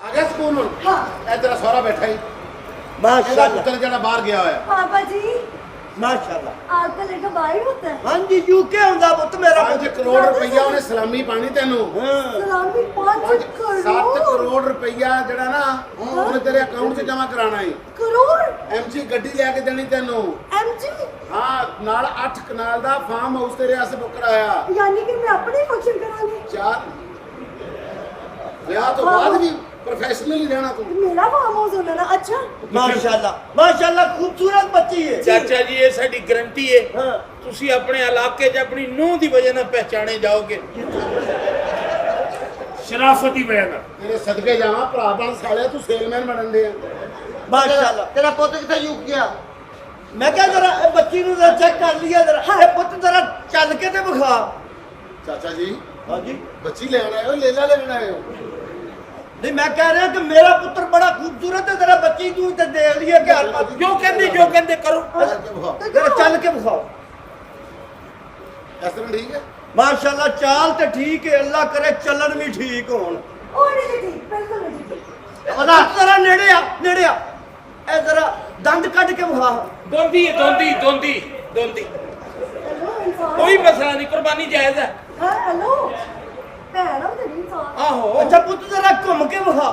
ਆ ਗਿਆ ਸਕੂਲ ਹੁਣ? ਹਾਂ। ਇਹ ਤੇਰਾ ਸਹੁਰਾ ਬੈਠਾ ਹੀ। माशाल्लाह पुत्र जरा बाहर गया है। पापा जी माशाल्लाह। आपका लड़का बाहर होता है? हाँ जी यूके हुंदा पुत मेरा 5 करोड़ रुपया उन्हें सलामी पानी तेनू। सलामी 5 करोड़ 7 करोड़ रुपया जड़ा ना उन्हें तेरे अकाउंट से जमा कराना है। करोड़ एमसी गड्डी लेके देनी तेनू। एमजी हाँ नाल 8 कनाल दा फार्म हाउस तेरे वास्ते बुक कराया। यानी कि मैं अपने फंक्शन करांगी। 4 ब्याह तो बाद भी प्रोफेशनल ही रहना तू। मेरा फार्म हाउस होना ना। अच्छा माशाल्लाह माशाल्लाह खूबसूरत बच्ची है ਚਾਚਾ ਜੀ ਇਹ ਸਾਡੀ ਗਰੰਟੀ ਹੈ हाँ ਤੁਸੀਂ ਆਪਣੇ ਇਲਾਕੇ 'ਚ ਆਪਣੀ ਨੂੰਹ ਦੀ ਵਜ੍ਹਾ ਨਾਲ ਪਹਿਚਾਣੇ ਜਾਓਗੇ ਸ਼ਰਾਫਤੀ ਵਜ੍ਹਾ ਨਾਲ तेरे सदके जावा भरा बन साले तू सेलमैन बनन दे। माशाल्लाह तेरा पुत्र किथे युग गया? मैं क्या जरा ए बच्ची नु जरा चेक कर लिया जरा ए पुत जरा चल के ते दिखा। चाचा जी हाँ जी बच्ची लेना है लेला लेना है। नहीं मैं कह रहा कि मेरा पुत्र बड़ा खूबसूरत है जरा बच्ची तू ते देख लिया कि हाल पास ਜੋ ਕਹਿੰਦੇ ਕਰੋ जरा चल के दिखाओ। इस तरह ठीक है। माशाल्लाह चाल ते ठीक है अल्लाह करे चलन भी ठीक होन। और नहीं ठीक बिल्कुल नहीं ठीक। पता जरा नेड़े आ ए जरा दंद कट के दिखा। ਦੋਂਦੀ ਹੈ ਦੋਂਦੀ हेलो इंसान ਕੋਈ ਮਸਲਾ ਨਹੀਂ ਕੁਰਬਾਨੀ ਜਾਇਜ਼ ਹੈ हां हेलो भैन हो तेरी इंसान। ਆਹੋ अच्छा पुत जरा घूम के दिखा।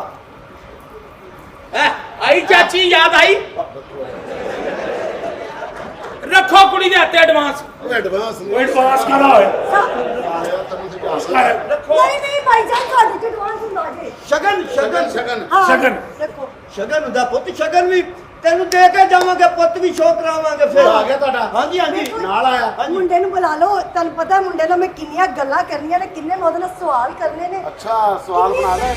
ਹੈਂ, ਆਈ ਚਾਚੀ ਯਾਦ ਆਈ ਰੱਖੋ ਕੁੜੀ ਦੇ ਹੱਥੇ ਐਡਵਾਂਸ एडवांस एडवांस करा है आया तनु से क्या ਰੱਖੋ नहीं नहीं भाईजान साडे च एडवांस हुंदा जे। शगन शगन शगन शगन हाँ शगन। रखो शगन हुंदा पुत शगन भी तेन दे के जावांगे पुत भी शो करावांगे फिर आ गया ਤੁਹਾਡਾ हाँ जी हाँ जी ਨਾਲ ਆਇਆ। ਮੁੰਡੇ ਨੂੰ ਬੁਲਾ ਲਓ ਤੁਹਾਨੂੰ ਪਤਾ ਮੁੰਡੇ ਨਾਲ ਮੈਂ ਕਿੰਨੀਆਂ ਗੱਲਾਂ ਕਰਨੀਆਂ ਨੇ ਕਿੰਨੇ ਮੈਂ ਉਹਦੇ ਨਾਲ ਸਵਾਲ ਕਰਨੇ ਨੇ। अच्छा सवाल बना ले।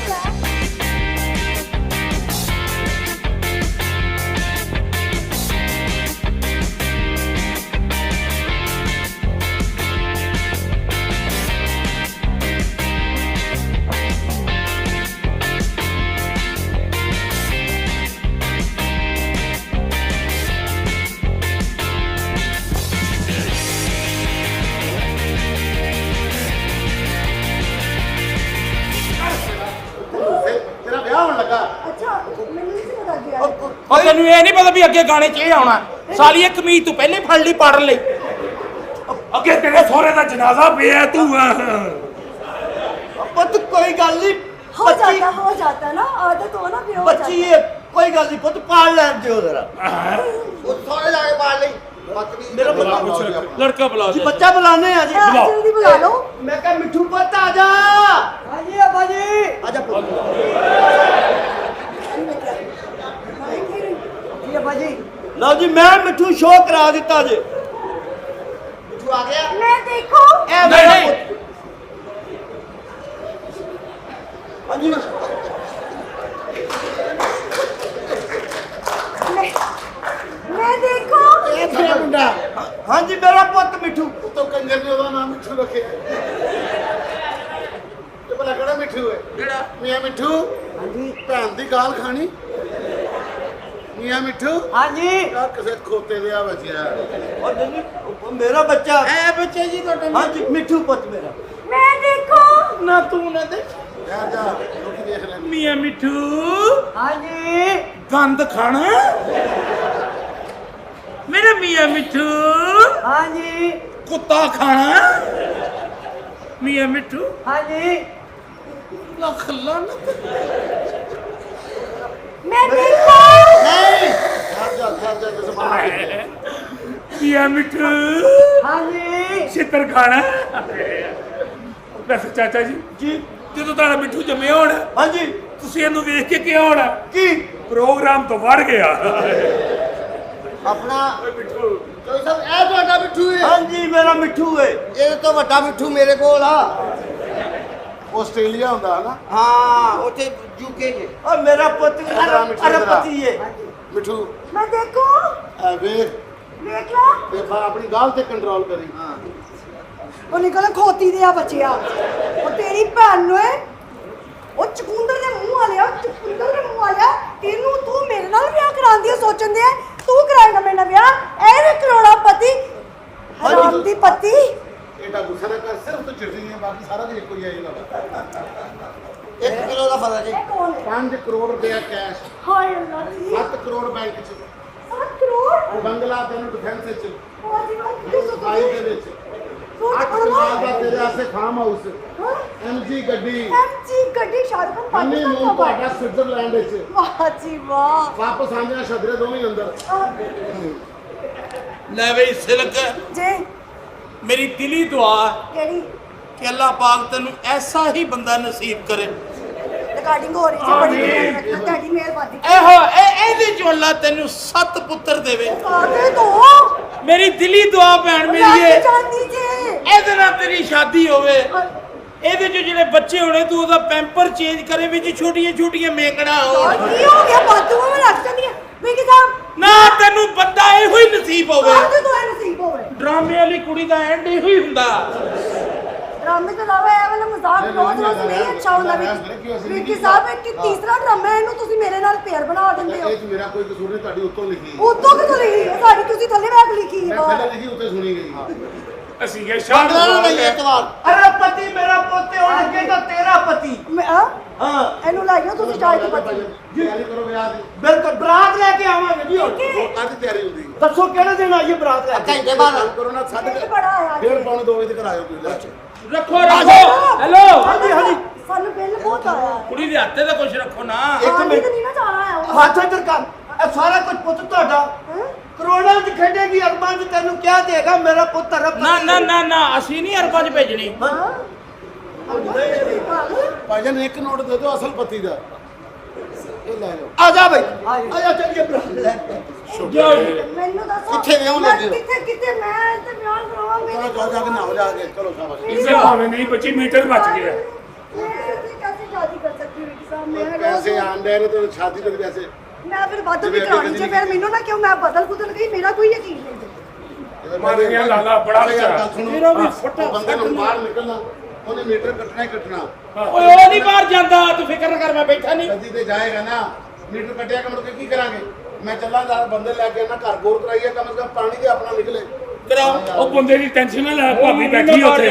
तेरा ब्याह होने लगा। ਅੱਛਾ ਮੈਨੂੰ ਨਹੀਂ ਸੀ ਪਤਾ ਗਿਆ। ਉਹ ਤੈਨੂੰ ਇਹ ਨਹੀਂ ਪਤਾ ਵੀ ਅੱਗੇ ਗਾਣੇ 'ਚ ਇਹ ਆਉਣਾ ਸਾਲੀ ਇਹ ਕਮੀਜ਼ ਤੂੰ ਪਹਿਲੇ ਫੜ ਲਈ ਪਾੜਨ ਲਈ अगे तेरे सोरे का जनाजा पे है तू पुत कोई गल नहीं हो जाता ना आदत हो ना फिर हो बच्ची जाता। है कोई गल नहीं पुत पाल लैन दियो जरा। वो थोड़े जाके पाल ली बकरी। मेरा बुला पुत्र बुला बुला। ਲੜਕਾ ਬੁਲਾ जी बच्चा बुलाने हैं जी हाँ, जल्दी बुला लो। मैं कहा मिठू पुत आ जा। हाँ जी अब्बा जी आजा पुत जी अब्बा जी लो जी मैं मिठू शो करा दिता जी। मिठू आ गया? मैं देखो ए मेरा पुत हाँ जी मैं देखो ये तेरा मुंडा हाँ जी मेरा पुत मिठू तो कंजर ने ਉਹਦਾ ਨਾਮ ਮਿੱਠੂ ਰੱਖਿਆ। ਤੇ ਭਲਾ ਕਿਹੜਾ ਮਿੱਠੂ ਹੈ? ਕਿਹੜਾ ਮੀਆਂ ਮਿੱਠੂ ਹਾਂਜੀ ਭੈਣ ਦੀ ਗਾਲ ਖਾਣੀ। ਮੀਆਂ ਮਿੱਠੂ हाँ जी ਆ ਕਿਸੇ ਖੋਤੇ ਦੇ ਆ ਬਚਿਆ। और नहीं, वो मेरा बच्चा ਐ ਬੱਚੇ ਜੀ ਤੁਹਾਡੇ हाँ जी मिठू पुत मेरा। मैं देखो ਨਾ ਤੂੰ ਨਾ ਦੇ ਯਾਰ ਜਾ ਲੋਕੀ ਦੇਖ ਲੈਂਦੇ। ਮੀਆਂ ਮਿੱਠੂ हाँ जी ਗੰਦ ਖਾਣਾ ਮੇਰਾ ਮੀਆਂ ਮਿੱਠੂ हाँ जी ਕੁੱਤਾ ਖਾਣਾ ਮੀਆਂ ਮਿੱਠੂ हाँ जी ਲੱਖ ਲਾਨਤ मैं देखो नहीं ਯਾਰ ਜਾ ਕਿਸੇ ਬਾਹਰ। ਮੀਆਂ ਮਿੱਠੂ हाँ जी छितर खाना वैसे चाचा जी जी ਜਦੋਂ ਤੁਹਾਡਾ ਮਿੱਠੂ ਜੰਮਿਆ ਹੋਣਾ हाँ जी ਤੁਸੀਂ ਇਹਨੂੰ ਵੇਖ ਕੇ ਕੀ ਹੋਣਾ की प्रोग्राम तो बढ़ गया अपना ਮਿੱਠੂ कोई सब ए ਤੁਹਾਡਾ ਮਿੱਠੂ है? हाँ जी मेरा मिठू है। ਇਹ ਤੋਂ ਵੱਡਾ ਮਿੱਠੂ ਮੇਰੇ ਕੋਲ ਆ। ਆਸਟ੍ਰੇਲੀਆ ਹੁੰਦਾ ਹੈ ਨਾ। ਹਾਂ ਉੱਥੇ ਯੂਕੇ ਚ। और मेरा पुत मेरा मिठू अरबपति है। ਮਿੱਠੂ मैं देखो ਐ ਵੇਖ देख लो ਤੇ ਆਪਣੀ ਗਾਲ ਤੇ ਕੰਟਰੋਲ ਕਰੀ। ਹਾਂ ਉਹ ਨਿਕਲ ਖੋਤੀ ਦੇ ਆ ਬੱਚਿਆ ਉਹ ਤੇਰੀ ਭੈਣ ਨੂੰ ਏ ਉਹ ਚਕੁੰਦਰ ਦੇ ਮੂੰਹ ਵਾਲਿਆ ਚਕੁੰਦਰ ਦੇ ਮੂੰਹ ਵਾਲਿਆ ਇਹਨੂੰ ਤੂੰ ਮੇਰੇ ਨਾਲ ਵਿਆਹ ਕਰਾਉਣ ਦੀ ਸੋਚਣ ਦੇ ਤੂੰ ਕਰਾਏਗਾ ਮੇਰੇ ਨਾਲ ਵਿਆਹ ਇਹ ਵੀ ਕਰੋੜਾ ਪਤੀ ਹਰਾਮ ਦੀ ਪਤੀ ਇਹਦਾ ਗੁੱਸਾ ਨਾ ਕਰ ਸਿਰਫ ਤੂੰ ਚਿੜਦੀ ਹੈ ਬਾਕੀ ਸਾਰਾ ਦਿਨ ਇੱਕੋ ਹੀ ਆਈ ਨਾ। 1 ਕਿਲੋ ਦਾ ਫਰਕ ਹੈ। ਇਹ ਕੌਣ ਹੈ? 5 ਕਰੋੜ ਰੁਪਇਆ ਕੈਸ਼, ਹਾਏ ਅੱਲਾ ਜੀ 7 ਕਰੋੜ ਬੈਂਕ 'ਚ, 7 ਕਰੋੜ ਬੰਗਲਾ ਤੈਨੂੰ ਡਿਫੈਂਸ 'ਚ, ਵਾਹ ਜੀ ਵਾਹ ਕਿੰਨੀ ਸਫਾਈ ਦੇ ਵਿੱਚ, 8 ਕਰੋੜ ਦਾ ਤੇਰੇ ਵਾਸਤੇ ਫਾਰਮ ਹਾਊਸ, ਐਮਜੀ ਗੱਡੀ, ਐਮਜੀ ਗੱਡੀ ਸ਼ਾਹਰੁਖ ਖਾਨ ਪੰਨੀ ਪਾਕਿਸਤਾਨ ਨੂੰ ਤੋਂ ਤੁਹਾਡਾ ਸਵਿਟਜ਼ਰਲੈਂਡ 'ਚ, ਵਾਹ ਜੀ ਵਾਹ ਵਾਪਸ ਆਂਦੇ ਛਦਰੇ ਦੋਵੇਂ ਅੰਦਰ। ਲੈ ਬਈ ਸਿਲਕ, ਜੇ ਮੇਰੀ ਦਿਲੀ ਦੁਆ ਕਿਹੜੀ ਕਿ ਅੱਲਾਹ ਪਾਕ ਤੈਨੂੰ ਐਸਾ ਹੀ ਬੰਦਾ ਨਸੀਬ ਕਰੇ। ਰਿਕਾਰਡਿੰਗ ਹੋ ਰਹੀ ਸੀ ਬੜੀ ਤੁਹਾਡੀ ਮਿਹਰਬਾਨੀ ਇਹਦੇ ਚੋਂ ਅੱਲਾਹ ਤੈਨੂੰ 7 ਪੁੱਤਰ ਦੇਵੇ। ਕਾਹਦੇ ਤੋਂ ਮੇਰੀ ਦਿਲੀ ਦੁਆ ਭੈਣ ਮੇਰੀ ਲੱਗ ਏ, ਜਾਂਦੀ ਜੇ ਇਹਦੇ ਨਾਲ ਤੇਰੀ ਸ਼ਾਦੀ ਹੋਵੇ। ਇਹਦੇ ਚ ਜਿਹੜੇ ਬੱਚੇ ਹੋਣੇ ਤੂੰ ਉਹਦਾ ਪੈਂਪਰ ਚੇਂਜ ਕਰੇ, ਵਿੱਚ ਛੋਟੀਆਂ ਛੋਟੀਆਂ ਮੇਕੜਾਂ ਹੋਣ। ਕੀ ਹੋ ਗਿਆ ਬਾਤੂਆਂ ਵਿੱਚ ਲੱਗ ਜਾਂਦੀਆਂ ਬੇਕੀ ਸਾਹਿਬ ਨਾ ਤੈਨੂੰ ਬੰਦਾ ਇਹੋ ਹੀ ਨਸੀਬ ਹੋਵੇ। ਕਾਹਦੇ ਤੋਂ ਇਹ ਨਸੀਬ ਹੋਵੇ ਡਰਾਮੇ ਵਾਲੀ ਕੁੜੀ ਦਾ ਐਂਡ ਇਹੋ ਹੀ ਹੁੰਦਾ। ਡਰਾਮੇ ਤੋਂ ਇਲਾਵਾ ਇਹ ਵਾਲਾ ਮਜ਼ਾਕ ਰੋਜ਼ ਰੋਜ਼ ਨਹੀਂ ਅੱਛਾ ਹੁੰਦਾ ਬੇਕੀ ਸਾਹਿਬ ਇੱਕ ਤੀਸਰਾ ਡਰਾਮਾ ਹੈ, ਇਹਨੂੰ ਤੁਸੀਂ ਮੇਰੇ ਨਾਲ ਪੇਅਰ ਬਣਾ ਦਿੰਦੇ ਹੋ। ਇਹ 'ਚ ਮੇਰਾ ਕੋਈ ਕਸੂਰ ਨਹੀਂ, ਤੁਹਾਡੀ ਉੱਤੋਂ ਲਿਖੀ, ਉਤੋਂ ਕਿਤੋਂ ਲਿਖੀ ਹੈ? ਸਾਡੀ ਤੁਸੀਂ ਥੱਲੇ ਬੈਠ ਲਿਖੀ ਮੈਂ ਹੈ ਥੱਲੇ ਲਿਖੀ ਉੱਤੇ ਸੁਣੀ ਗਈ। ਅਸੀਂ ਇਹ ਸ਼ਾਮ ਬੰਗਲਾ ਨਾ ਨਹੀਂ ਇਤਵਾਰ। ਅਰੇ ਪਤੀ ਮੇਰਾ ਪੋਤੇ ਹੋਣ ਲੱਗੇ ਤਾਂ ਤੇਰਾ ਪਤੀ। ਹਾਂ ਇਹਨੂੰ ਲਾਈਓ ਤੁਸੀਂ ਚਾਹ ਕੇ ਬੱਚੀ ਤਿਆਰੀ ਕਰੋ ਵਿਆਹ ਦੀ, ਬਿਲਕੁਲ ਬਰਾਤ ਲੈ ਕੇ ਆਵਾਂਗੇ ਜੀ ਹੁਣ। ਅੱਜ ਤਿਆਰੀ ਹੁੰਦੀ। ਦੱਸੋ ਕਿਹੜੇ ਦਿਨ ਆਈਏ ਬਰਾਤ ਲੈ ਕੇ? ਘੰਟੇ ਬਾਅਦ ਗੱਲ ਕਰੋ ਨਾ, ਇਹ ਬੜਾ ਆਇਆ ਜੀ। 1:30 ਪੌਣੇ 2 ਵਜੇ ਤੱਕ ਆਇਓ ਕੋਈ ਲੈ। ਰੱਖੋ ਹੈਲੋ, ਹਾਂਜੀ ਹਾਂਜੀ ਸਾਨੂੰ ਬਿੱਲ ਬਹੁਤ ਆਇਆ ਹੈ। ਕੁੜੀ ਦੇ ਹੱਥੇ ਤਾਂ ਕੁਝ ਰੱਖੋ ਨਾ। ਇੱਕ ਮਿੰਟ ਨਹੀਂ ਨਾ ਜਾਣਾ ਹੈ ਉਹ ਹੱਥ ਇੱਧਰ ਕਰ। ਇਹ ਸਾਰਾ ਕੁਝ ਪੁੱਤ ਤੁਹਾਡਾ ਹੈਂ? ਕਰੋੜਾਂ ਚ ਖੇਡੇਗੀ, ਅਰਬਾਂ ਚ ਤੈਨੂੰ ਕਿਆ ਦੇਗਾ ਮੇਰਾ ਪੁੱਤ ਰੱਬ। ਨਾ ਨਾ ਨਾ ਨਾ ਅਸੀਂ ਨਹੀਂ ਅਰਬਾਂ 'ਚ ਭੇਜਣੀ। ਹਾਂ? ਭਾਈਜਾਨ ਇੱਕ ਨੋਟ ਦੇ ਦਿਓ ਅਸਲ ਪਤੀ ਦਾ, ਇਹ ਲੈ ਲਓ। ਆ ਜਾ ਬਈ, ਆ ਜਾ ਚੱਲੀਏ ਬਰਾਤ ਲੈ ਕੇ। ਮੈਨੂੰ ਦੱਸੋ ਕਿੱਥੇ ਵਿਆਹ ਮੈਂ ਲੱਗੇ ਹੋ? ਕਿੱਥੇ ਮੈਂ ਤੇ ਵਿਆਹ ਕਰਾਵਾਂ ਚਲੋ ਜਾਓ ਜਾ ਕੇ ਨਹਾਓ ਜਾ ਕੇ, ਚਲੋ ਸ਼ਾਬਾਸ਼। ਇਸੇ ਭਾਵੇਂ ਨਹੀਂ ਬੱਚੀ ਮੀਟਰ ਬਚ ਗਿਆ। ਮੈਂ कैसे शादी कर सकती हूँ साहब मैं ਪੈਸੇ ਆਂਦੇ ਨੇ ਤੇ ਸ਼ਾਦੀ ਤੱਕ ਵੈਸੇ मैं फिर वादों भी करानी चाहिए फिर मैनू ना क्यों मैं बदल गई मेरा कोई यकीन नहीं ਮਾਰ ਗਿਆ ਲਾਲਾ ਬੜਾ ਵਿਚਾਰਾ। ਮੇਰਾ ਵੀ ਫਟਾ ਬੰਦੇ ਨੂੰ ਬਾਹਰ ਨਿਕਲਣਾ, ਉਹਨੇ ਮੀਟਰ ਕੱਟਣਾ ਹੀ ਕੱਟਣਾ। ਓਏ ਉਹ ਨਹੀਂ ਬਾਹਰ ਜਾਂਦਾ, ਤੂੰ ਫਿਕਰ ਨਾ ਕਰ, ਮੈਂ ਬੈਠਾ ਨਹੀਂ। ਕਦੀ ਤੇ ਜਾਏਗਾ ਨਾ, ਮੀਟਰ ਕੱਟਿਆ ਕਿ ਮੁੜ ਕੇ ਕੀ ਕਰਾਂਗੇ? ਮੈਂ ਚੱਲਾਂ ਦਾ ਬੰਦੇ ਲੈ ਕੇ ਨਾ ਘਰ ਗੌਰ ਕਰਾਈਏ, ਕਮ ਸੇ ਕਮ ਪਾਣੀ ਦੇ ਆਪਣਾ ਨਿਕਲੇ। ਕਰਾਓ। ਉਹ ਬੰਦੇ ਦੀ ਟੈਨਸ਼ਨ ਨਾ ਲੈ, ਭਾਬੀ ਬੈਠੀ ਉੱਥੇ।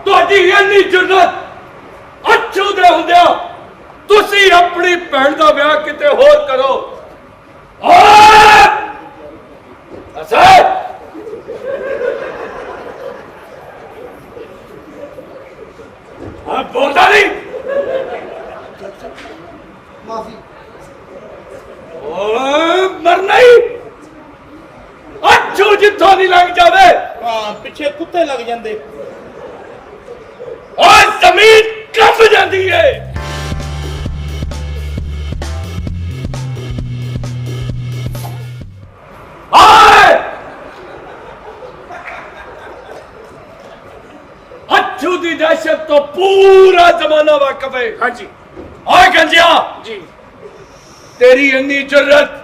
ਤੁਹਾਡੀ ਇੰਨੀ ਜੁਰਤ ਅੱਛੂ ਦੇ ਹੁੰਦਿਆਂ ਤੁਸੀਂ ਆਪਣੀ ਭੈਣ ਦਾ ਵਿਆਹ ਕਿਤੇ ਹੋਰ ਕਰੋ। ਅਸਰ ਬੋਲਦਾ ਨਹੀਂ। ਮਾਫੀ। ਓਏ ਮਰਨਾ ਹੀ ਅੱਛੂ ਜਿੱਥੋਂ ਨਹੀਂ ਲੰਘ ਜਾਵੇ। ਹਾਂ ਪਿੱਛੇ ਕੁੱਤੇ ਲੱਗ ਜਾਂਦੇ। ਓਏ ਜ਼ਮੀਨ ਕੰਬ ਜਾਂਦੀ ਏ। ਆਏ ਅੱਛੂ ਦੀ ਦਹਿਸ਼ਤ ਤੋਂ ਪੂਰਾ ਜ਼ਮਾਨਾ ਵਾਕਿਫ ਹੈ। ਹਾਂਜੀ ਓਏ ਗੰਜਿਆ ਜੀ, ਤੇਰੀ ਇੰਨੀ ਜੁਰਤ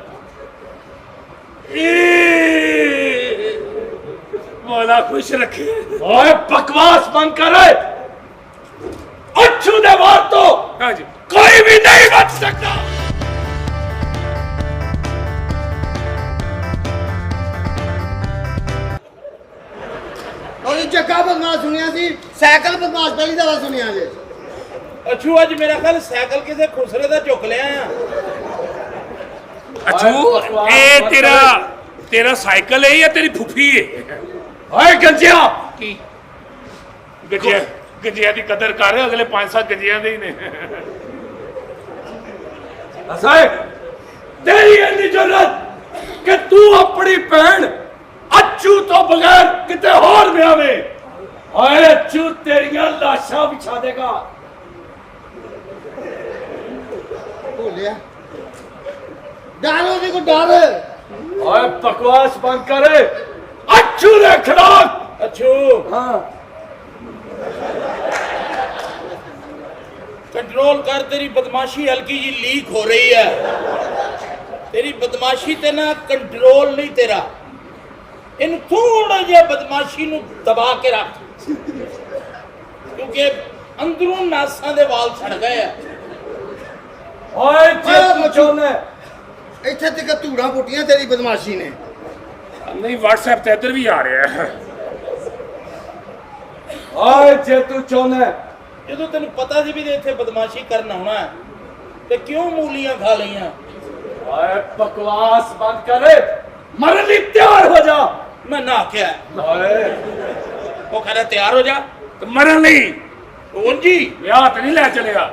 ਮੌਲਾ खुश रखे। ओए बकवास बंद कर। अच्छू दे वार तो कोई भी नहीं बच सकता। ਉਹਦੀ ਜੱਗਾ ਬਕਵਾਸ ਸੁਣਿਆ ਸੀ, ਸਾਈਕਲ ਬਕਵਾਸ ਪਹਿਲੀ ਦਫਾ ਸੁਣਿਆ ਜੇ। ਅੱਛੂ ਅੱਜ ਮੇਰਾ ਖਿਆਲ ਸਾਈਕਲ ਕਿਸੇ ਖੁਸਰੇ ਦਾ ਝੁਕ ਲਿਆ ਆ। अच्छू ये तेरा साइकिल है या तेरी फुफी है? ओए गंजिया की गंजिया की कदर कर, अगले 5-7 गंजिया दे ही ने। तेरी इतनी जरूरत कि तू अपनी भैन अच्छू तो बगैर किते होर ब्यावे। ओए अच्छू तेरियां लाशां बिछा देगा। ਭੁੱਲਿਆ ਡਰ ਉਹਦੇ ਕੋ ਡਰ। ओए बकवास बंद कर। अच्छू दे खिलाफ ਅੱਛੂ हाँ ਕੰਟਰੋਲ ਕਰ, ਤੇਰੀ ਬਦਮਾਸ਼ੀ ਹਲਕੀ ਜੀ ਲੀਕ ਹੋ ਰਹੀ ਹੈ। ਤੇਰੀ ਬਦਮਾਸ਼ੀ ਤੇ ਨਾ ਕੰਟਰੋਲ ਨਹੀਂ ਤੇਰਾ। ਇਹਨੂੰ ਥੋੜਾ ਜਿਹਾ ਬਦਮਾਸ਼ੀ ਨੂੰ ਦਬਾ ਕੇ ਰੱਖ, ਕਿਉਂਕਿ ਅੰਦਰੋਂ ਨਾਸਾਂ ਦੇ ਵਾਲ ਛੜ ਗਏ ਆ। ਓਏ ਜੇ ਤੂੰ ਚਾਹੁੰਦਾ ਇੱਥੇ ਤੱਕ ਧੂੜਾਂ ਪੁੱਟੀਆਂ ਤੇਰੀ ਬਦਮਾਸ਼ੀ ਨੇ। ਨਹੀਂ WhatsApp ਤੇ ਇੱਧਰ ਵੀ ਆ ਰਿਹਾ ਹੈ। ਓਏ ਜੇ ਤੂੰ ਚਾਹੁੰਦਾ ਜਦੋਂ ਤੈਨੂੰ ਪਤਾ ਸੀ ਵੀ ਇੱਥੇ ਬਦਮਾਸ਼ੀ ਕਰਨ ਆਉਣਾ ਹੈ, ਤੇ ਕਿਉਂ ਮੂਲੀਆਂ ਖਾ ਲਈਆਂ? ਓਏ ਬਕਵਾਸ ਬੰਦ ਕਰ, ਮਰਨ ਲਈ ਤਿਆਰ ਹੋ ਜਾ। ਮੈਂ ਨਾ ਕਿਹਾ, ਓਏ ਉਹ ਕਹਿੰਦਾ ਤਿਆਰ ਹੋ ਜਾ। ਤੇ ਮਰਨ ਲਈ ਉਂਝ ਜੀ ਵਿਆਹ ਤੇ ਨਹੀਂ ਲੈ ਚਲਿਆ।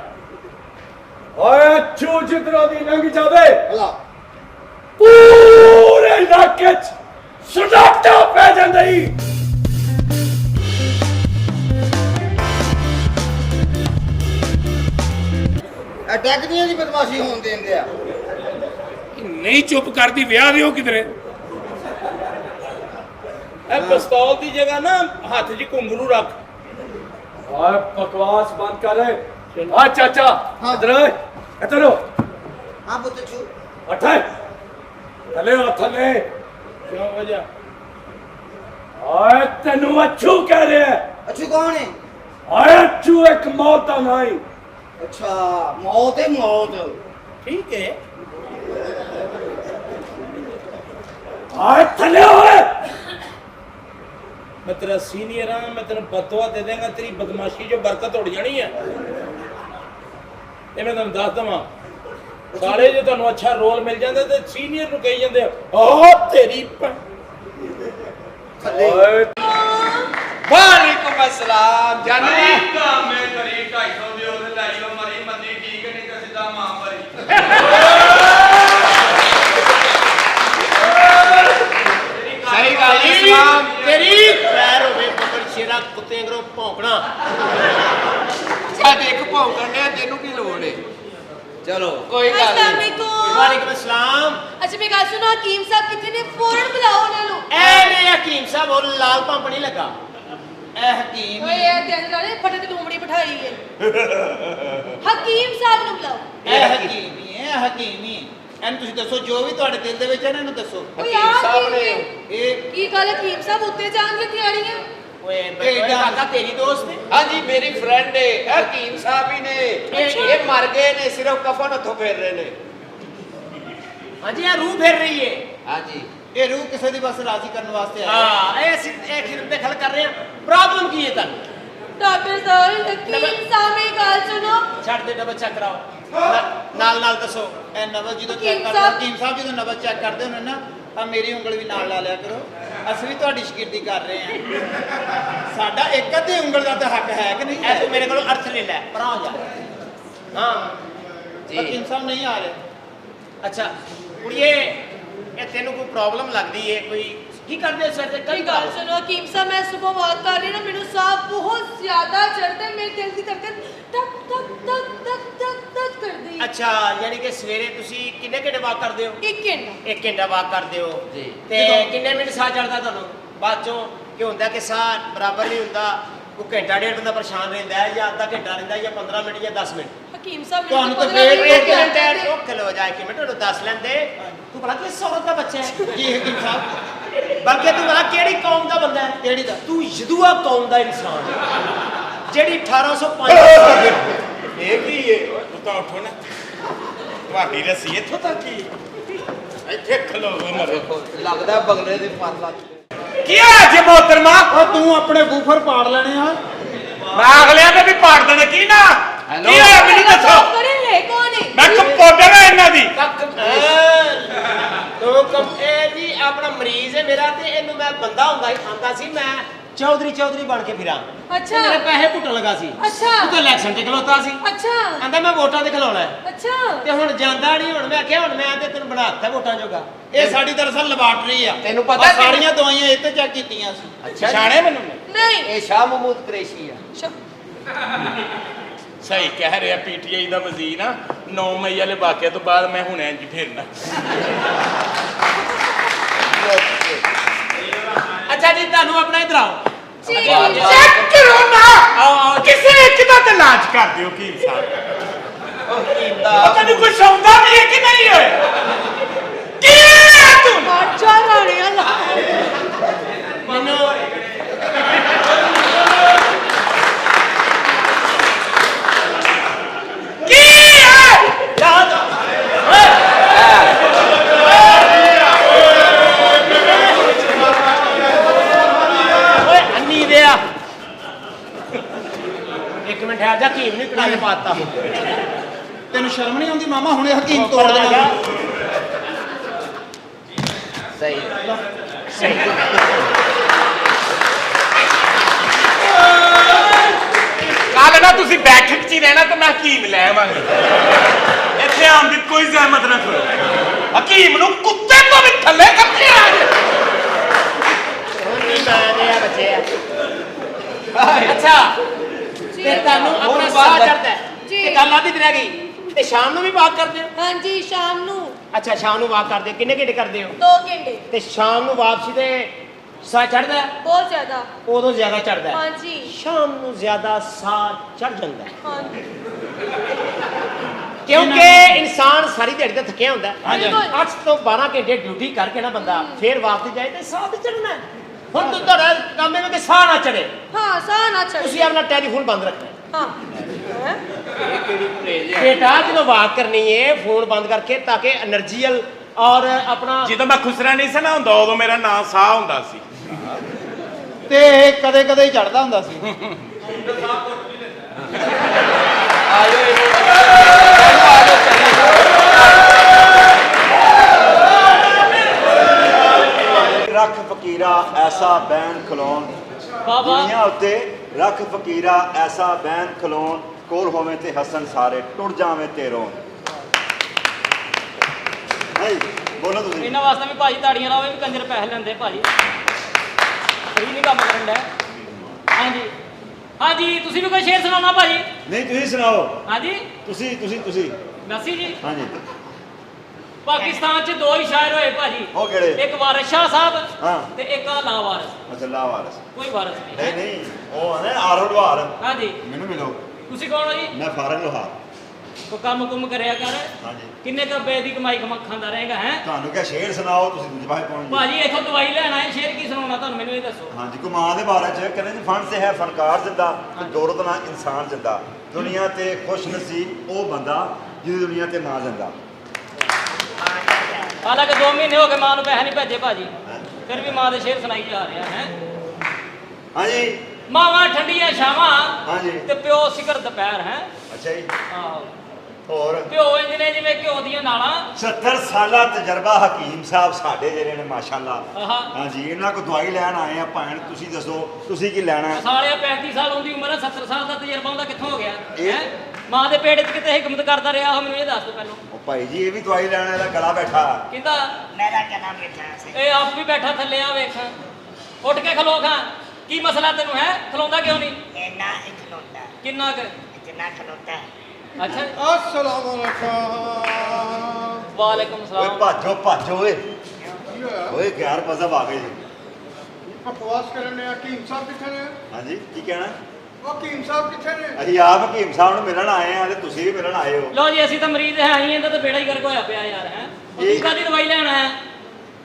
ਓਏ ਚੂ ਜਿੱਧਰੋਂ ਦੀ ਲੰਘ ਜਾਵੇ ਹਲਾ ਪੂਰੇ ਇਲਾਕੇ 'ਚ ਸੁਨਾਟਾ ਪੈ ਜਾਂਦਾ ਈ। ਅਟੈਕ ਦੀਆਂ ਦੀ ਬਦਮਾਸ਼ੀ ਹੋਣ ਦੇਂਦੇ ਆ। ਨਹੀਂ ਚੁੱਪ ਕਰਦੀ, ਵਿਆਹ ਦਿਓ ਕਿਧਰੇ। ਇਹ ਪਿਸਤੌਲ ਦੀ ਜਗ੍ਹਾ ਨਾ ਹੱਥ 'ਚ ਘੁੰਗਰੂ ਰੱਖ। ਓਏ ਬਕਵਾਸ ਬੰਦ ਕਰ। ਆ ਚਾਚਾ ਹਾਂ। ਇੱਧਰ ਹੋ। ਹਾਂ ਪੁੱਤ ਚੂ ਉੱਠ ਥੱਲੇ ਹੋ, ਥੱਲੇ। ਕਿਉਂ ਵਜ੍ਹਾ? ਓਏ ਤੈਨੂੰ ਅੱਛੂ ਕਹਿ ਰਿਹਾ ਹੈ। ਅੱਛੂ ਕੌਣ ਹੈ? ਓਏ ਅੱਛੂ ਇੱਕ ਮੌਤ ਦਾ ਨਹੀਂ। ਅੱਛਾ ਮੌਤ ਹੈ ਮੌਤ। ਠੀਕ ਹੈ, ਓਏ ਥੱਲੇ ਓਏ। ਮੈਂ ਤੇਰਾ ਸੀਨੀਅਰ ਹਾਂ, ਮੈਂ ਤੈਨੂੰ ਬਦਦੁਆ ਦੇ ਦੇਂਗਾ, ਤੇਰੀ ਬਦਮਾਸ਼ੀ 'ਚੋਂ ਬਰਕਤ ਉੱਡ ਜਾਣੀ ਹੈ। ਇਹ ਮੈਂ ਤੁਹਾਨੂੰ ਦੱਸ ਦਵਾਂ, ਸਾਲੇ ਜੇ ਤੁਹਾਨੂੰ ਅੱਛਾ ਰੋਲ ਮਿਲ ਜਾਂਦਾ ਤੇ ਸੀਨੀਅਰ ਨੂੰ ਕਹੀ ਜਾਂਦੇ ਆ ਤੇਰੀ ਓਏ ਵਾਲੇਕੁਮ ਅਸਲਾਮ ਜਾਨੀ ਕੰਮ ਹੈ ਕਰੀ 250 ਦੇ ਉਹਦੇ ਲੈ ਲਓ ਮਰੀ ਮੰਦੀ ਠੀਕ ਨਹੀਂ ਤਾਂ ਸਿੱਧਾ ਮਾਂ ਭਰੀ। ਸਹੀ ਗੱਲ ਇਸਲਾਮ ਤੇਰੀ ਖੈਰ ਹੋਵੇ ਬੱਬਰ ਸ਼ੇਰਾ ਕੁੱਤੇ ਅੰਗਰੋਂ ਭੌਂਕਣਾ ਜਦ ਇੱਕ ਭੌਂਕਣ ਡਿਆ ਤੈਨੂੰ ਕੀ ਲੋੜ ਹੈ। ਚਲੋ ਕੋਈ ਗੱਲ अस्सलाम ਨਹੀਂ। वालेकुम। ਵਾਲੇਕੁਮ ਅਸਲਾਮ। अच्छा मैं गल सुनो हकीम साहब कितने ने फौरन बुलाओ उन्होंने। ਐ ਨੇ ਹਕੀਮ ਸਾਹਿਬ ਉਹ ਲਾਲ ਪੰਪ ਨਹੀਂ ਲੱਗਾ ਐ ਹਕੀਮ ओए ये दिन लाने फटे ते लोमड़ी बिठाई है। हकीम साहब नु बुलाओ। ਐ ਹਕੀਮ ਹੀ ਹੈ ਹਕੀਮ ਹੀ। ਇਹਨੂੰ ਤੁਸੀਂ ਦੱਸੋ ਜੋ ਵੀ ਤੁਹਾਡੇ ਦਿਲ ਦੇ ਵਿੱਚ ਹੈ ਇਹਨਾਂ ਨੂੰ ਦੱਸੋ। ओए यार ਸਾਹਿਬ ਨੇ की ਇਹ की गल हकीम साहब उत्ते जान दी तैयारी है। ਓਏ ਕਾਕਾ ਤੇਰੀ ਦੋਸਤ ਹੈ? ਹਾਂਜੀ ਮੇਰੀ ਫਰੈਂਡ ਹੈ ਹਕੀਮ ਸਾਹਿਬ ਹੀ ਨੇ। ਇਹ ਮਰ ਗਏ ਨੇ ਸਿਰਫ ਕਫਨ ਹੱਥੋਂ ਫੇਰ ਰਹੇ ਨੇ। ਹਾਂਜੀ ਇਹ ਰੂਹ ਫੇਰ ਰਹੀ ਹੈ। ਹਾਂਜੀ ਇਹ ਰੂਹ ਕਿਸੇ ਦੀ ਬਸ ਰਾਜ਼ੀ ਕਰਨ ਵਾਸਤੇ ਆਈ ਹੈ। ਹਾਂ ਇਹ ਅਸੀਂ ਇਹ ਖਿਦਮਤ ਖਲ ਕਰ ਰਹੇ ਹਾਂ। ਪ੍ਰੋਬਲਮ ਕੀ ਹੈ ਤੁਹਾਨੂੰ? डॉक्टर साहब हकीम साहब मेरी गल सुनो। ਛੱਡ ਦੇ ਨਬਜ਼ ਚੈੱਕ ਕਰਾਓ। ਨਾਲ ਨਾਲ ਦੱਸੋ ਇਹ ਨਬਜ਼ ਜਦੋਂ ਚੈੱਕ ਹਕੀਮ ਕਰਦੇ ਸਾਹਿਬ। ਹਕੀਮ ਸਾਹਿਬ ਜਦੋਂ ਨਬਜ਼ ਚੈੱਕ ਕਰਦੇ ਹੁੰਦੇ ਨਾ ਤਾਂ ਮੇਰੀ ਉਂਗਲ ਵੀ ਨਾਲ ਲਾ ਲਿਆ ਕਰੋ। ਅਸੀਂ ਵੀ ਤੁਹਾਡੀ ਸ਼ਾਗਿਰਦੀ ਕਰ ਰਹੇ ਹਾਂ। ਸਾਡਾ ਇੱਕ ਅੱਧੀ ਉਂਗਲ ਦਾ ਤਾਂ ਹੱਕ ਹੈ ਕਿ ਨਹੀਂ? ਤੂੰ ਮੇਰੇ ਕੋਲੋਂ ਅਰਥ ਲੈ ਲੈ ਪਰਾਂ ਹੋ ਜਾ। ਹਾਂ ਜੀ ਹਕੀਮ ਸਾਹਿਬ ਨਹੀਂ ਆ ਰਹੇ। ਅੱਛਾ ਕੁੜੀਏ ਇਹ ਤੈਨੂੰ ਕੋਈ ਪ੍ਰੋਬਲਮ ਲੱਗਦੀ ਹੈ ਕੋਈ ਕੀ ਕਰਦੇ ਸਰ ਤੇ मेरी गल सुनो हकीम साहब मैं सुबह वॉक कर रही ना मेनू साह बहुत ज्यादा चढ़ते मेरे दिल की धड़कन टक टक टक टक टक टक कर दी। ਅੱਛਾ ਯਾਨੀ ਕਿ ਸਵੇਰੇ ਤੁਸੀਂ ਕਿੰਨੇ ਘੰਟੇ ਵਾਕ ਕਰਦੇ ਹੋ? 1 घंटा। 1 ਘੰਟਾ ਵਾਕ ਕਰਦੇ ਹੋ ਜੀ ਤੇ ਕਿੰਨੇ ਮਿੰਟ ਸਾਹ ਚੜਦਾ ਤੁਹਾਨੂੰ ਬਾਅਦ ਚੋਂ? ਕਿ ਹੁੰਦਾ ਕਿ ਸਾਹ ਬਰਾਬਰ ਨਹੀਂ ਹੁੰਦਾ, ਕੋਈ ਘੰਟਾ ਡੇਢ ਬੰਦਾ ਪਰੇਸ਼ਾਨ ਰਹਿੰਦਾ ਹੈ ਜਾਂ ਅੱਧਾ ਘੰਟਾ ਰਹਿੰਦਾ ਜਾਂ 15 ਮਿੰਟ ਜਾਂ 10 ਮਿੰਟ? हकीम साहब ਤੁਹਾਨੂੰ ਤਾਂ ਫੇਰ 1 ਘੰਟਾ ਰੁਕ ਲੋ ਜਾ ਕੇ ਮਿੰਟ ਉਹਨੂੰ ਦੱਸ ਲੈਂਦੇ। ਤੂੰ ਭਲਾ ਕਿਸ ਔਰਤ ਦਾ ਬੱਚਾ ਹੈ? ਜੀ ਹਕੀਮ ਸਾਹਿਬ ਬਲਕਿ ਤੂੰ ਭਲਾ ਕਿਹੜੀ ਕੌਮ ਦਾ ਬੰਦਾ ਹੈ? ਕਿਹੜੀ ਦਾ? ਤੂੰ ਯਦੂਆ ਕੌਮ ਦਾ ਇਨਸਾਨ ਹੈ ਜਿਹੜੀ 1805 ਇਹ ਕੀ ਹੈ? ਤੂੰ ਤਾਂ ਉੱਠੋ ਨਾ, ਤੁਹਾਡੀ ਰੱਸੀ ਇੱਥੋਂ ਤੱਕ ਹੀ ਇੱਥੇ ਖਲੋਵੋ ਮਰੋ। ਲੱਗਦਾ ਬੰਗਲੇ ਦੇ ਪਰ ਲੱਗ ਕੀ ਹੈ ਜੀ ਮੋਹਤਰਮਾ? ਉਹ ਤੂੰ ਆਪਣੇ ਬੂਫਰ ਪਾੜ ਲੈਣੇ ਆ। ਮੈਂ ਅਗਲਿਆਂ ਦੇ ਵੀ ਪਾੜ ਦੇਣੇ ਕੀ ਨਾ? ਕੀ ਹੋਇਆ ਮੈਨੂੰ ਦੱਸੋ? करे है कौन है? ਮੈਂ ਕੰਪਾਊਂਡਰ ਹਾਂ ਇਹਨਾਂ ਦੀ। ਤੋ ਇਹ ਜੀ ਆਪਣਾ ਮਰੀਜ਼ ਹੈ ਮੇਰਾ ਤੇ ਇਹਨੂੰ ਮੈਂ ਬੰਦਾ ਹੁੰਦਾ ਹੀ ਆਂਦਾ ਸੀ ਮੈਂ ਚੌਧਰੀ ਬਣ ਕੇ ਫਿਰਾਂ। अच्छा ਮੇਰੇ ਪੈਸੇ ਪੁੱਟਣ ਲੱਗਾ ਸੀ। अच्छा ਤੂੰ ਤਾਂ ਇਲੈਕਸ਼ਨ ਤੇ ਖਲੋਤਾ ਸੀ। अच्छा ਆਂਦਾ ਮੈਂ ਵੋਟਾਂ ਤੇ ਖਲੋਣਾ ਹੈ अच्छा ਤੇ ਹੁਣ ਜਾਂਦਾ ਨਹੀਂ। ਹੁਣ ਮੈਂ ਕਿਹਾ ਹੁਣ ਮੈਂ ਤੇ ਤੈਨੂੰ ਬਣਾਤਾ ਵੋਟਾਂ ਜੋਗਾ। ਇਹ ਸਾਡੀ ਦਰਅਸਲ ਲੈਬਾਰਟਰੀ ਆ। ਤੈਨੂੰ ਪਤਾ ਸਾਰੀਆਂ ਦਵਾਈਆਂ ਇੱਥੇ ਚੈੱਕ ਕੀਤੀਆਂ ਸੀ। ਪਛਾਣਿਆ ਮੈਨੂੰ? नहीं ਇਹ ਸ਼ਾਹ ਮਹਮੂਦ ਕੁਰੈਸ਼ੀ ਆ। ਸਹੀ ਕਹਿ ਰਿਹਾ ਪੀਟੀਆਈ ਦਾ ਵਜ਼ੀਰ ਆ। 9 ਮਈ ਵਾਲੇ ਵਾਕਿਆ ਤੋਂ ਬਾਅਦ ਮੈਂ ਹੁਣ ਇੰਜ ਫਿਰਨਾ। ਅੱਛਾ ਜੀ ਤੁਹਾਨੂੰ ਆਪਣਾ ਇਧਰ ਆਓ। ठीक ਚੈੱਕ ਕਰੋ ਨਾ। ਆਓ ਕਿਸੇ ਇੱਕ ਦਾ ਤਾਂ ਇਲਾਜ ਕਰ ਦਿਓ ਕੀ ਸਾਹਿਬ। ਉਹ ਕੀਮਦਾ ਉਹ ਤੈਨੂੰ ਕੁਝ ਆਉਂਦਾ ਵੀ ਹੈ ਕਿ ਨਹੀਂ ਓਏ? ਆਚਾ ਰਾਣੀਆਂ ਲਾ ਮੈਨੂੰ ਕੀ ਹੈ ਯਾਦ ਓਏ ਅੰਨੀ ਦੇ ਆ ਇੱਕ ਮਿੰਟ ਠਹਿਰ ਜਾ ਹਕੀਮ ਨੇ ਕੜਾਈ ਪਾਤਾ ਤੈਨੂੰ ਸ਼ਰਮ ਨਹੀਂ ਆਉਂਦੀ ਮਾਮਾ ਹੁਣੇ ਹਕੀਮ ਤੋੜ ਦੇਣਾ ਸਹੀ ਕੱਲ ਨਾ ਤੁਸੀਂ ਬੈਠਕ 'ਚ ਹੀ ਰਹਿਣਾ ਤੇ ਮੈਂ ਹਕੀਮ ਲੈ ਆਵਾਂਗਾ ਇੱਥੇ ਆਉਣ ਦੀ ਕੋਈ ਜ਼ਹਿਮਤ ਨਾ ਕਰੋ ਹਕੀਮ ਨੂੰ ਕੁੱਤੇ ਤੋਂ ਵੀ ਥੱਲੇ ਕਰਦੇ ਆ ਬੱਚੇ ਅੱਛਾ ਤੇ ਤੁਹਾਨੂੰ ਆਪਣਾ ਸਾਹ ਚੜਦਾ ਜੀ। ਤੇ ਗੱਲ ਆਦੀ ਰਹਿ ਗਈ ਤੇ ਸ਼ਾਮ ਨੂੰ ਵੀ ਵਾਕ ਕਰਦੇ ਹੋ ਹਾਂਜੀ ਸ਼ਾਮ ਨੂੰ ਅੱਛਾ ਸ਼ਾਮ ਨੂੰ ਵਾਕ ਕਰਦੇ ਹੋ ਕਿੰਨੇ ਘੰਟੇ ਕਰਦੇ ਹੋ 2 ਘੰਟੇ ਤੇ ਸ਼ਾਮ ਨੂੰ ਵਾਪਸੀ ਤੇ ਸਾਹ ਚੜਦਾ ਬਹੁਤ ਜ਼ਿਆਦਾ ਉਦੋਂ ਜ਼ਿਆਦਾ ਚੜਦਾ ਹਾਂਜੀ ਸ਼ਾਮ ਨੂੰ ਜ਼ਿਆਦਾ ਸਾਹ ਚੜ ਜਾਂਦਾ ਹੈ ਹਾਂਜੀ ਕਿਉਂਕਿ ਇਨਸਾਨ ਸਾਰੀ ਦਿਹਾੜੀ ਤਾਂ ਥੱਕਿਆ ਹੁੰਦਾ ਹਾਂਜੀ। 8 ਤੋਂ 12 ਘੰਟੇ ਡਿਊਟੀ ਕਰਕੇ ਨਾ ਬੰਦਾ ਫੇਰ ਵਾਪਸ ਜਾਏ ਤੇ ਸਾਹ ਤੇ ਚੜਨਾ ਹੁਣ ਤੁਹਾਡਾ ਕੰਮ ਹੈ ਕਿ ਸਾਹ ਨਾ ਚੜੇ ਹਾਂ ਸਾਹ ਨਾ ਚੜੇ ਤੁਸੀਂ ਆਪਣਾ ਟੈਲੀਫੋਨ ਬੰਦ ਰੱਖਣਾ ਹਾਂ ਹੈਂ? ਬੇਟਾ ਜਦੋਂ ਵਾਕ ਕਰਨੀ ਹੈ ਫੋਨ ਬੰਦ ਕਰਕੇ ਤਾਂ ਕਿ એનર્ਜੀਅਲ ਔਰ ਆਪਣਾ ਜਦੋਂ ਮੈਂ ਖੁਸਰਾ ਨਹੀਂ ਸੀ ਨਾ ਹੁੰਦਾ ਉਦੋਂ ਮੇਰਾ ਨਾਂ ਸਾਹ ਹੁੰਦਾ ਸੀ ਤੇ ਕਦੇ ਕਦੇ ਹੀ ਚੜਦਾ ਹੁੰਦਾ ਸੀ ਰੱਖ ਫਕੀਰਾ ਐਸਾ ਬੈਨ ਖਲੋਣ ਦੁਨੀਆ ਉੱਤੇ ਰੱਖ ਫਕੀਰਾ ਐਸਾ ਬੈਨ ਖਲੋਣ ਕੋਲ ਹੋਵੇਂ ਤੇ ਹਸਨ ਸਾਰੇ ਟੁੱਟ ਜਾਵੇਂ ਤੇ ਰੋਣ ਨਹੀਂ ਬੋਲੋ ਤੁਸੀਂ ਇਹਨਾਂ ਵਾਸਤੇ ਵੀ ਭਾਜੀ ਤਾੜੀਆਂ ਲਾਵੇ ਵੀ ਕੰਜਰ ਪੈਸੇ ਲੈਂਦੇ ਭਾਜੀ ਫਰੀ ਨਹੀਂ ਕੰਮ ਕਰਨ ਦਾ ਹਾਂਜੀ ਹਾਂਜੀ ਤੁਸੀਂ ਵੀ ਕੋਈ ਸ਼ੇਰ ਸੁਣਾਉਣਾ ਭਾਜੀ ਨਹੀਂ ਤੁਸੀਂ ਸੁਣਾਓ ਹਾਂਜੀ ਤੁਸੀਂ ਨਸੀ ਜੀ ਹਾਂਜੀ ਪਾਕਿਸਤਾਨ 'ਚ 2 ਹੀ ਸ਼ਾਇਰ ਹੋਏ ਭਾਜੀ ਉਹ ਕਿਹੜੇ ਇੱਕ ਵਾਰਿਸ ਸ਼ਾਹ ਸਾਹਿਬ ਹਾਂ ਤੇ ਇੱਕ ਆ ਲਾਵਾਰਿਸ ਅੱਛਾ ਲਾਵਾਰਸ ਕੋਈ ਵਾਰਿਸ ਨਹੀਂ ਨਹੀਂ ਉਹ ਹੈ ਆਰੋ ਲੋਹਾਰ ਹਾਂਜੀ ਮੈਨੂੰ ਮਿਲੋ ਤੁਸੀਂ ਕੌਣ ਹੋ ਜੀ ਮੈਂ ਫਾਰਗ ਲੋਹਾਰ ਕੋਈ ਕੰਮ ਕੁੰਮ ਕਰਿਆ ਕਰ ਹਾਂਜੀ ਕਿੰਨੇ ਕੁ ਰੁਪਏ ਦੀ ਕਮਾਈ ਖਾਂਦਾ ਰਹੇਗਾ ਹੈ ਤੁਹਾਨੂੰ ਕਿਹਾ ਸ਼ੇਰ ਸੁਣਾਓ ਤੁਸੀਂ ਦੂਜੇ ਪਾਸੇ ਪਹੁੰਚ ਗਏ ਭਾਜੀ ਇੱਥੋਂ ਦਵਾਈ ਲੈਣ ਆਏ ਸ਼ੇਰ ਕੀ ਸੁਣਾਉਣਾ ਤੁਹਾਨੂੰ ਮੈਨੂੰ ਇਹ ਦੱਸੋ ਹਾਂਜੀ ਗੁਮਾਂ ਦੇ ਬਾਰੇ ਚ ਕਹਿੰਦੇ ਜੀ ਫਨ ਸੇ ਹੈ ਫਨਕਾਰ ਜਿੰਦਾ ਤੇ ਦੌਲਤ ਨਾਲ ਇਨਸਾਨ ਜਿੰਦਾ ਦੁਨੀਆ ਤੇ ਖੁਸ਼ ਨਸੀਬ ਉਹ ਬੰਦਾ ਜਿਹਦੀ ਦੁਨੀਆ ਤੇ ਮਾਂ ਜਿੰਦਾ ਹਾਲਾਂਕਿ 2 ਮਹੀਨੇ ਹੋ ਗਏ ਮਾਂ ਨੂੰ ਪੈਸੇ ਨਹੀਂ ਭੇਜੇ ਭਾਜੀ ਫਿਰ ਵੀ ਮਾਂ ਦੇ ਸ਼ੇਰ ਸੁਣਾਈ ਜਾ ਰਿਹਾ ਹੈ ਹਾਂਜੀ ਮਾਵਾਂ ਠੰਡੀਆਂ ਛਾਵਾਂ ਹਾਂਜੀ ਤੇ ਪਿਓ ਸਿਖਰ ਦੁਪਹਿਰ ਹੈ ਅੱਛਾ ਜੀ ਆਹੋ ਹੋਰ ਪਿਓ ਇੰਜ ਨੇ ਜਿਵੇਂ ਘਿਓ ਦੀਆਂ ਨਾਲਾਂ 70 ਸਾਲਾ ਤਜਰਬਾ ਹਕੀਮ ਸਾਹਿਬ ਸਾਡੇ ਜਿਹੜੇ ਨੇ ਮਾਸ਼ਾਅੱਲਾ ਆਹਾ ਹਾਂਜੀ ਇਹਨਾਂ ਕੋ ਦਵਾਈ ਲੈਣ ਆਏ ਆ ਭੈਣ ਤੁਸੀਂ ਦੱਸੋ ਤੁਸੀਂ ਕੀ ਲੈਣਾ ਸਾਲਿਆ 35 ਸਾਲ ਹੁੰਦੀ ਉਮਰ ਹੈ 70 ਸਾਲ ਦਾ ਤਜਰਬਾ ਉਹਦਾ ਕਿੱਥੋਂ ਹੋ ਗਿਆ ਇਹ- ਹੈ ਮਾਂ ਦੇ ਪੇਟ 'ਚ ਕਿਤੇ ਹਿਕਮਤ ਕਰਦਾ ਰਿਹਾ ਉਹ ਮੈਨੂੰ ਇਹ ਦੱਸ ਦੋ ਪਹਿਲਾਂ ਉਹ ਭਾਈ ਜੀ ਇਹ ਵੀ ਦਵਾਈ ਲੈਣ ਵਾਲਾ ਗਲਾ ਬੈਠਾ ਕਹਿੰਦਾ ਮੇਰਾ ਕਿਆ ਬੈਠਾ ਸੀ ਇਹ ਆਪ ਵੀ ਬੈਠਾ ਥੱਲੇ ਆ ਵੇਖ ਉੱਠ ਕੇ ਖਲੋ ਖਾਂ ਕੀ ਮਸਲਾ ਤੈਨੂੰ ਹੈ ਖਲੋਂਦਾ ਕਿਉਂ ਨਹੀਂ ਇੰਨਾ ਇਖਲੋਤਾ ਕਿੰਨਾ ਕੁ ਇਤਨਾ ਖਲੋਤਾ ਅੱਛਾ अस्सलाम वालेकुम ਵਾਲੇਕੁਮ ਓਏ ਸਲਾਮ ਭਾਜੋ ਓਏ ਓਏ ਗਿਆਰ ਮਜ਼ਹਬ ਆ ਗਏ ਜੀ बकवास करने हकीम साहब किथे ने ਹਾਂਜੀ ਕੀ ਕਹਿਣਾ हकीम साहब किथे ने ਅਸੀਂ ਆਪ ਹਕੀਮ ਸਾਹਿਬ ਨੂੰ ਮਿਲਣ ਆਏ ਆ ਤੇ ਤੁਸੀਂ ਵੀ ਮਿਲਣ ਆਏ ਹੋ ਲਓ ਜੀ ਅਸੀਂ ਤਾਂ ਮਰੀਜ਼ ਹੈ ਆਈ ਇਹਦਾ ਤਾਂ ਬੇੜਾ ਹੀ ਗਰਕ ਹੋਇਆ ਪਿਆ ਯਾਰ ਹੈ ਤੂੰ ਕਾਦੀ ਦਵਾਈ ਲੈਣ ਆਇਆ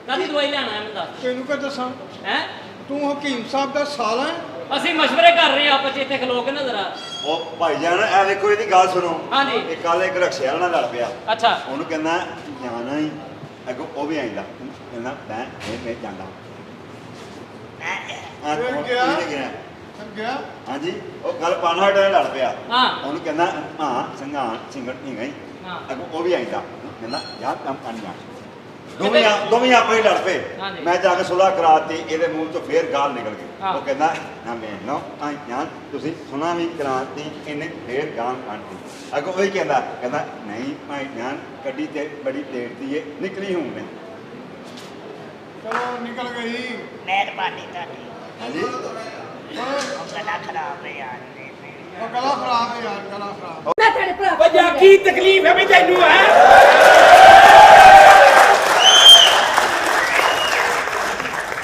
ਕਾਦੀ ਦਵਾਈ ਲੈਣ ਆਇਆ ਮੈਨੂੰ ਦੱਸ ਤੈਨੂੰ ਕਹ ਦੱਸਾਂ ਹੈ ਤੂੰ ਹਕੀਮ ਸਾਹਿਬ ਦਾ ਸਾਲਾ ਹੈ ਅਸੀਂ ਮਸ਼ਵਰੇ ਕਰ ਰਹੇ ਹਾਂ ਆਪਸ 'ਚ ਇੱਥੇ ਖਲੋ ਕੇ ਨਾ ਜ਼ਰਾ ਉਹ ਭਾਈ ਜਾਨ ਇਹ ਦੇਖੋ ਇਹਦੀ ਗੱਲ ਸੁਣੋ ਹਾਂਜੀ। ਇਹ ਕੱਲ ਇੱਕ ਰਕਸ਼ੇ ਵਾਲਾ ਨਾਲ ਲੜ ਪਿਆ ਅੱਛਾ ਉਹਨੂੰ ਕਹਿੰਦਾ ਜਾਣਾ ਹੀ ਅੱਗੋਂ ਉਹ ਵੀ ਆਇਂਦਾ ਕਹਿੰਦਾ ਮੈਂ ਜਾਂਦਾ ਆ ਫਿਰ ਗਿਆ? ਗਿਆ ਗਿਆ ਹਾਂਜੀ ਉਹ ਕੱਲ ਪਾਣਾ ਨਾਲ ਲੜ ਪਿਆ ਹਾਂ ਉਹਨੂੰ ਕਹਿੰਦਾ ਹਾਂ ਸੰਘਾਂ ਸਿੰਗੜ ਨਹੀਂ ਗਈ ਹਾਂ ਅੱਗੋਂ ਉਹ ਵੀ ਆਇਂਦਾ ਕਹਿੰਦਾ ਯਾਰ ਕੰਮ ਕਰਨੀ ਆ ਦੋਵੇਂ ਆਪੇ ਹੀ ਲੜ ਪਏ ਹਾਂਜੀ। ਮੈਂ ਜਾ ਕੇ ਸੁਲਾਹ ਕਰਾਤੀ ਇਹਦੇ ਮੂੰਹ ਤੋਂ ਫੇਰ ਗਾਲ ਨਿਕਲ ਗਈ ਹਾਂ। ਉਹ ਕਹਿੰਦਾ ਨਾ ਮੈਂ ਨਾ ਆ ਯਾਰ ਤੁਸੀਂ ਸੁਣਾ ਵੀ ਕਰਾਤੀ ਇਹਨੇ ਫੇਰ ਗਾਲ ਕੱਢੀ ਅੱਗੋਂ ਉਹ ਹੀ ਕਹਿੰਦਾ ਨਹੀਂ ਭਾਈ ਜਾਨ ਕੱਢੀ ਤੇ ਬੜੀ ਦੇਰ ਦੀ ਏ ਨਿਕਲੀ ਹੂੰ ਮੈਂ ਚਲੋ ਨਿਕਲ ਗਈ ਮਿਹਰਬਾਨੀ ਤੁਹਾਡੀ ਹਾਂਜੀ ਉਹ ਗਲਾ ਖਰਾਬ ਹੈ ਯਾਰ ਉਹ ਗਲਾ ਖਰਾਬ ਹੈ ਯਾਰ ਗਲਾ ਖਰਾਬ ਮੈਂ ਤੇਰੇ ਭਰਾ ਵਜਾ ਕੀ ਤਕਲੀਫ ਹੈ ਵੀ ਤੈਨੂੰ ਹੈ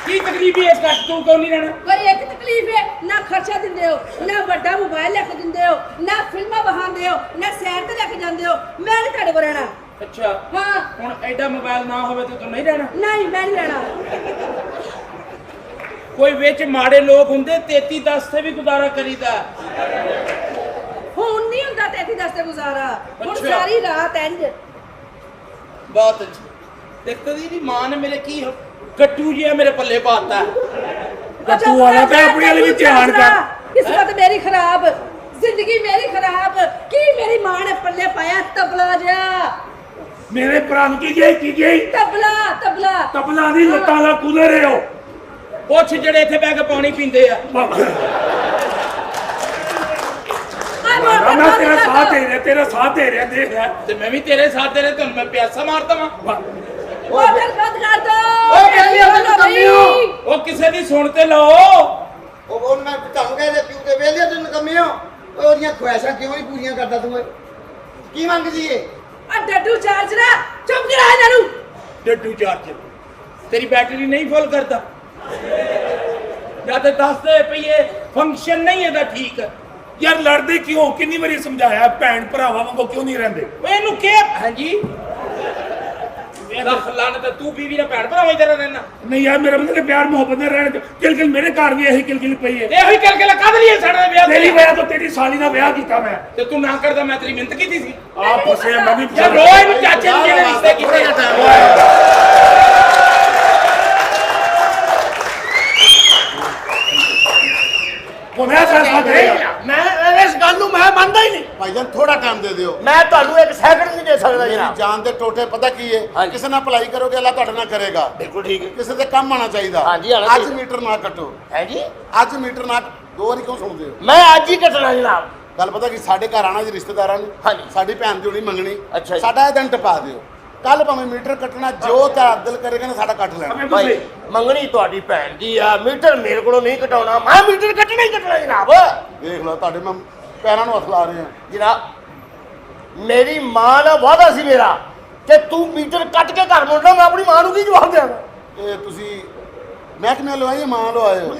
ਕੀ ਤਕਲੀਫ ਹੈ ਇਸ ਘੱਟ ਤੂੰ ਕਿਉਂ ਨਹੀਂ ਰਹਿਣਾ ਪਰ ਇੱਕ ਤਕਲੀਫ ਹੈ ਨਾ ਖਰਚਾ ਦਿੰਦੇ ਹੋ ਨਾ ਵੱਡਾ ਮੋਬਾਈਲ ਲੈ ਕੇ ਦਿੰਦੇ ਹੋ ਨਾ ਫਿਲਮਾਂ ਵਹਾਉਂਦੇ ਹੋ ਨਾ ਸੈਰ ਤੇ ਲੈ ਕੇ ਜਾਂਦੇ ਹੋ ਮੈਂ ਨਹੀਂ ਤੁਹਾਡੇ ਕੋਲ ਰਹਿਣਾ ਅੱਛਾ ਹਾਂ ਹੁਣ ਐਡਾ ਮੋਬਾਈਲ ਨਾ ਹੋਵੇ ਤੇ ਤੂੰ ਨਹੀਂ ਰਹਿਣਾ ਨਹੀਂ ਮੈਂ ਨਹੀਂ ਲੈਣਾ ਕੋਈ ਵਿੱਚ ਮਾੜੇ ਲੋਕ ਹੁੰਦੇ 3310 ਤੇ ਵੀ ਗੁਜ਼ਾਰਾ ਕਰੀਦਾ ਹੁਣ ਨਹੀਂ ਹੁੰਦਾ ਤੇ ਇੱਥੇ ਦੱਸਦੇ ਗੁਜ਼ਾਰਾ ਹੁਣ ਅੱਛਾ। ਸਾਰੀ ਰਾਤ ਇੰਜ ਬਹੁਤ ਅੱਛਾ ਦੇਖ ਤਦੀ ਦੀ ਮਾਂ ਨੇ ਮੇਰੇ ਕੀ ਗੱਟੂ ਜਿਹਾ ਮੇਰੇ ਪੱਲੇ ਪਾਤਾ ਗੱਟੂ ਵਾਲਾ ਤਾਂ ਆਪਣੇ ਵਾਲੇ ਵੀ ਧਿਆਨ ਕਰ ਕਿਸਮਤ ਮੇਰੀ ਖਰਾਬ ਜ਼ਿੰਦਗੀ ਮੇਰੀ ਖਰਾਬ ਕੀ ਮੇਰੀ ਮਾਂ ਨੇ ਪੱਲੇ ਪਾਇਆ ਤਬਲਾ ਜਿਹਾ ਮੇਰੇ ਪ੍ਰਾਣ ਕੀ ਗਈ ਤਬਲਾ ਤਬਲਾ ਦੀ ਲੱਤਾਂ ਦਾ ਕੂਲਰ ਹੈ ਉਹ ਪੁੱਛ ਜਿਹੜੇ ਇੱਥੇ ਬਹਿ ਕੇ ਪਾਣੀ ਪੀਂਦੇ ਆ ਮੈਂ ਤੇਰਾ ਸਾਥ ਦੇ ਰਿਹਾ ਦੇਖ ਲੈ ਤੇ ਮੈਂ ਵੀ ਤੇਰੇ ਸਾਥ ਦੇ ਰਿਹਾ ਤੁਹਾਨੂੰ ਮੈਂ ਪਿਆਸਾ ਮਾਰਦਾ ਵਾਂ ਮੋਟਰ ਬੰਦ ਕਰ ਦੋ ਓ ਬੇਲੀ ਤੈਨੂੰ ਕੰਮਿਓ ਉਹ ਕਿਸੇ ਦੀ ਸੁਣ ਤੇ ਲਓ ਉਹ ਬੋਲ ਮੈਂ ਤੁਹਾਨੂੰ ਕਹਿੰਦੇ ਪਿਓ ਤੇ ਵੇਲੇ ਤੈਨੂੰ ਕੰਮਿਓ ਉਹਦੀਆਂ ਖੁਆਇਸ਼ਾਂ ਕਿਉਂ ਨਹੀਂ ਪੂਰੀਆਂ ਕਰਦਾ ਤੂੰ ਕੀ ਮੰਗਦੀ ਏ ਆ ਡੱਡੂ ਚਾਰਜਰਾ ਚੁੱਪ ਕਰਾ ਇਹਨਾਂ ਨੂੰ ਡੱਡੂ ਚਾਰਜਰ ਤੇਰੀ ਬੈਟਰੀ ਨਹੀਂ ਫੁੱਲ ਕਰਦਾ ਜਾਂ ਤੇ ਦੱਸ ਦੇ ਪਈਏ ਫੰਕਸ਼ਨ ਨਹੀਂ ਇਹਦਾ ਠੀਕ ਯਾਰ ਲੜਦੇ ਕਿਉਂ ਕਿੰਨੀ ਵਾਰੀ ਸਮਝਾਇਆ ਭੈਣ ਭਰਾਵਾਂ ਵਾਂਗੂ ਕਿਉਂ ਨਹੀਂ ਰਹਿੰਦੇ ਇਹਨੂੰ ਕੀ ਹਾਂਜੀ ਲੱਖ ਲਾਨਤ ਤੂੰ ਬੀਵੀ ਨਾਲ ਭੈਣ ਭਰਾਵਾਂ ਹੀ ਤੇਰਾ ਰਹਿਣਾ ਨਹੀਂ ਯਾਰ ਮੇਰਾ ਮਤਲਬ ਪਿਆਰ ਮੁਹੱਬਤ ਨਾਲ ਰਹਿਣ ਕਿਲਕਿਲ ਮੇਰੇ ਘਰ ਵੀ ਇਹੀ ਕਿਲਕਿਲ ਪਈ ਹੈ ਇਹੋ ਹੀ ਕਰਕੇ ਕਾਹਦੇ ਲਈ ਸਾਡੇ ਵਿਆਹ ਤੇਰੀ ਵਜ੍ਹਾ ਤੋਂ ਤੇਰੀ ਸਾਲੀ ਨਾਲ ਵਿਆਹ ਕੀਤਾ ਮੈਂ ਤੇ ਤੂੰ ਨਾ ਕਰਦਾ ਮੈਂ ਤੇਰੀ ਮਿਹਨਤ ਕੀਤੀ ਸੀ ਆਪ ਫਸੇ ਮੈਂ ਵੀ ਯਾਰ ਰੋਜ਼ ਨੂੰ ਚਾਚੇ ਨੂੰ ਜਿਹੜੇ ਰਿਸ਼ਤੇ ਕੀਤੇ ਜਾਂਦਾ ਉਹ ਮੈਂ ਫੈਸਲਾ ਕਰੇਗਾ ਮੈਂ ਇਸ ਗੱਲ ਨੂੰ ਮੈਂ ਮੰਨਦਾ ਹੀ ਨਹੀਂ ਭਾਈਜਾਨ ਥੋੜਾ ਟਾਈਮ ਦੇ ਦਿਓ ਮੈਂ ਤੁਹਾਨੂੰ ਇੱਕ ਸੈਕਿੰਡ ਨਹੀਂ ਦੇ ਸਕਦਾ ਮੇਰੀ ਜਨਾਬ ਜਾਨ ਦੇ ਟੋਟੇ ਪਤਾ ਕੀ ਹੈ ਕਿਸੇ ਨਾਲ ਭਲਾਈ ਕਰੋਗੇ ਅੱਲਾਹ ਤੁਹਾਡੇ ਨਾਲ ਕਰੇਗਾ ਬਿਲਕੁਲ ਠੀਕ ਹੈ ਕਿਸੇ ਦੇ ਕੰਮ ਆਣਾ ਚਾਹੀਦਾ ਹਾਂਜੀ, ਆਉਣਾ ਅੱਜ ਚਾਹੀਦਾ। ਮੀਟਰ ਨਾ ਕੱਟੋ ਹੈ ਜੀ ਅੱਜ ਮੀਟਰ ਨਾ ਦੋ ਵਾਰੀ ਕਿਉਂ ਸੁਣਦੇ ਹੋ ਮੈਂ ਅੱਜ ਹੀ ਕੱਟਣਾ ਜਨਾਬ ਗੱਲ ਪਤਾ ਕੀ ਸਾਡੇ ਘਰ ਆਣਾ ਜੀ ਰਿਸ਼ਤੇਦਾਰਾਂ ਨੇ ਹਾਂਜੀ। ਸਾਡੀ ਭੈਣ ਦੀ ਹੋਣੀ ਮੰਗਣੀ ਅੱਛਾ ਜੀ। ਸਾਡਾ ਇਹ ਦਿਨ ਟਪਾ ਦਿਓ ਕੱਲ ਭਾਵੇਂ ਮੀਟਰ ਕੱਟਣਾ ਜੋ ਤੁਹਾਡਾ ਦਿਲ ਕਰੇਗਾ ਨਾ ਸਾਡਾ ਕੱਟ ਲੈਣਾ ਭਾਈ ਮੰਗਣੀ ਤੁਹਾਡੀ ਭੈਣ ਦੀ ਆ ਮੀਟਰ ਮੇਰੇ ਕੋਲੋਂ ਨਹੀਂ ਕਟਾਉਣਾ ਮੈਂ ਮੀਟਰ ਕੱਟਣਾ ਹੀ ਕੱਟਣਾ ਜਨਾਬ ਦੇਖ ਲਓ ਤੁਹਾਡੇ ਮੈਂ ਪੈਰਾਂ ਨੂੰ ਹੱਥ ਲਾ ਰਹੇ ਹਾਂ ਜਨਾਬ ਮੇਰੀ ਮਾਂ ਨਾਲ ਵਾਅਦਾ ਸੀ ਮੇਰਾ ਕਿ ਤੂੰ ਮੀਟਰ ਕੱਟ ਕੇ ਘਰ ਮੁੜਨਾ ਮੈਂ ਆਪਣੀ ਮਾਂ ਨੂੰ ਕੀ ਜਵਾਬ ਦੇਵਾਂ ਇਹ ਤੁਸੀਂ ਮਹਿਕਮੇ ਲਵਾਈਏ ਮਾਂ ਲਵਾਏ ਹੋ